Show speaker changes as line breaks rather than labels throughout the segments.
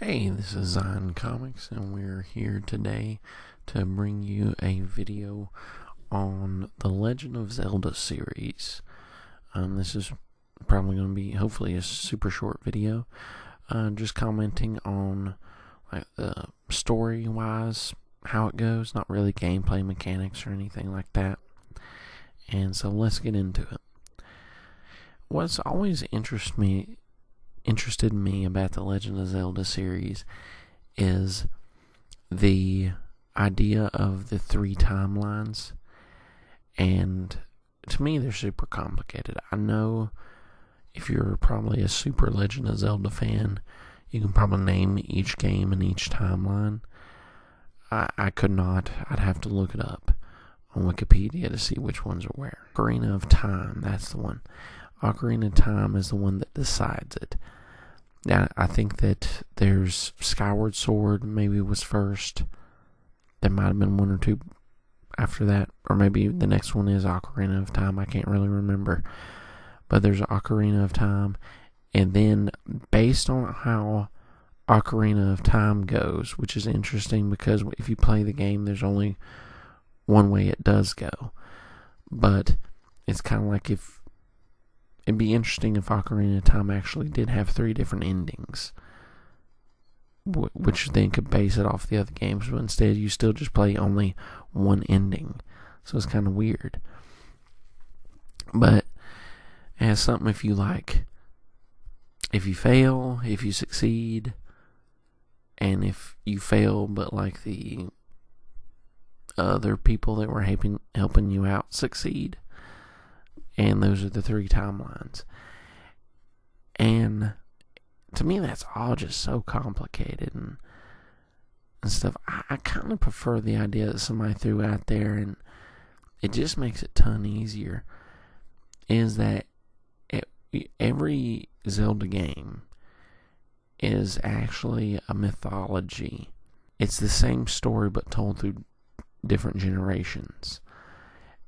Hey, this is Zion Comics, and we're here today to bring you a video on the Legend of Zelda series. This is probably going to be, hopefully, a super short video, just commenting on the story-wise, how it goes, not really gameplay mechanics or anything like that. And so let's get into it. What's always interested me about the Legend of Zelda series is the idea of the three timelines, and to me they're super complicated. I know if you're probably a super Legend of Zelda fan, you can probably name each game in each timeline. I could not. I'd have to look it up on Wikipedia to see which ones are where. Ocarina of Time, that's the one. Ocarina of Time is the one that decides it. Now, I think that there's Skyward Sword maybe was first. There might have been one or two after that. Or maybe the next one is Ocarina of Time. I can't really remember. But there's Ocarina of Time. And then based on how Ocarina of Time goes, which is interesting because if you play the game, there's only one way it does go. But it's kind of like it'd be interesting if Ocarina of Time actually did have three different endings, which then could base it off the other games, but instead you still just play only one ending. So it's kind of weird. But as something, if you fail, if you succeed, and if you fail but like the other people that were helping you out succeed. And those are the three timelines. And to me, that's all just so complicated and stuff. I kind of prefer the idea that somebody threw out there, and it just makes it a ton easier, is that every Zelda game is actually a mythology. It's the same story but told through different generations.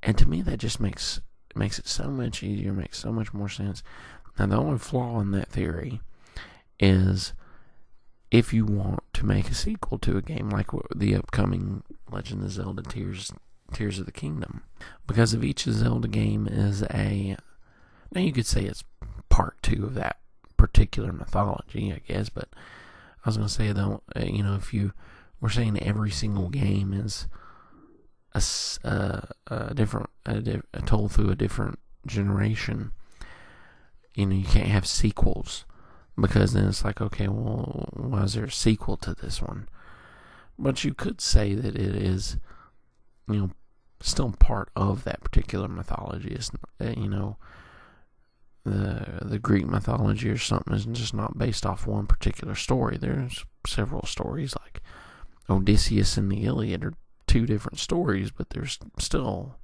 And to me, that just makes it so much easier, makes so much more sense. Now, the only flaw in that theory is if you want to make a sequel to a game like the upcoming Legend of Zelda Tears of the Kingdom. Because of each Zelda game is now you could say it's part 2 of that particular mythology, I guess, but I was going to say, though, if you were saying every single game is told through a different generation, you can't have sequels, because then it's like, okay, well, why is there a sequel to this one? But you could say that it is, still part of that particular mythology. It's, the Greek mythology or something is just not based off one particular story. There's several stories, like Odysseus and the Iliad are 2 different stories, but they're still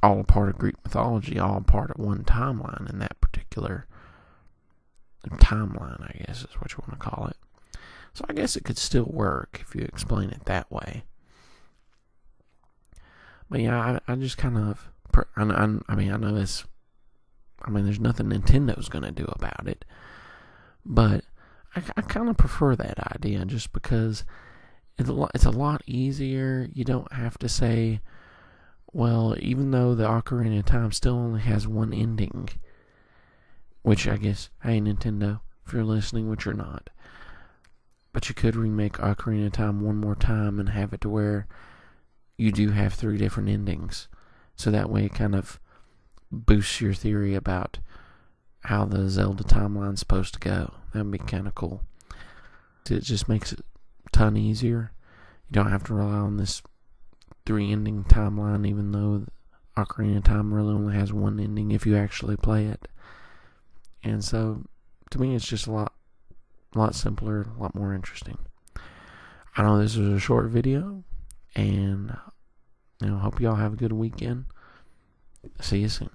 all a part of Greek mythology, all part of one timeline in that particular timeline, I guess is what you want to call it. So I guess it could still work if you explain it that way. But yeah, I just kind of, I know there's nothing Nintendo's going to do about it, but I kind of prefer that idea just because it's a lot easier. You don't have to say, well, even though the Ocarina of Time still only has one ending, which I guess, hey, Nintendo, if you're listening, which you're not, but you could remake Ocarina of Time one more time and have it to where you do have 3 different endings. So that way it kind of boosts your theory about how the Zelda timeline's supposed to go. That would be kind of cool. It just makes it ton easier. You don't have to rely on this 3-ending timeline, even though Ocarina of Time really only has one ending if you actually play it. And so, to me, it's just a lot simpler, a lot more interesting. I know this was a short video, and hope y'all have a good weekend. See you soon.